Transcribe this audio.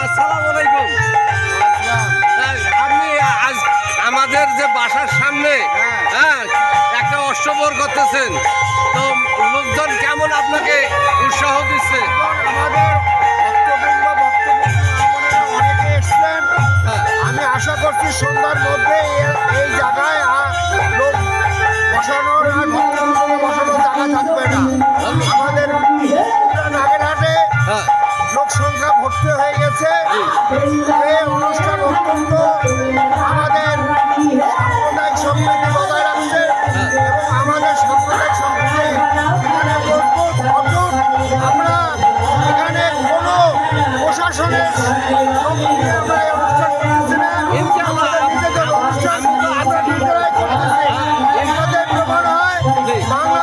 আসসালামু আলাইকুম। আপনি আজ আমাদের যে বাসার সামনে হ্যাঁ একটা অষ্টপ্রহর করতেছেন, তো লোকজন কেমন আপনাকে উৎসাহ দিচ্ছে? আমাদের ভক্তবৃন্দ অনেকে এসছেন। আমি আশা করছি সন্ধ্যার মধ্যে এই জায়গায় লোক বসানোর আর ভক্তবৃন্দ বসানোর জায়গা থাকবে না। আমাদের নাগেরহাটে লোক সংখ্যা ভর্তি হয়ে গেছে। এই অনুষ্ঠান অত্যন্ত আমাদের সাম্প্রদায়িক সম্প্রীতি বজায় রাখছে এবং আমাদের সাম্প্রদায়িক সম্প্রীতি এখানে মজবুত অটুট। আমরা এখানে কোনো প্রশাসনের লোক নিয়ে আমরা এই অনুষ্ঠান করতেছি না। আমাদের নিজেদের অনুষ্ঠান আমরা নিজেরাই করতেছি। এটাতে প্রমাণ হয় বাংলা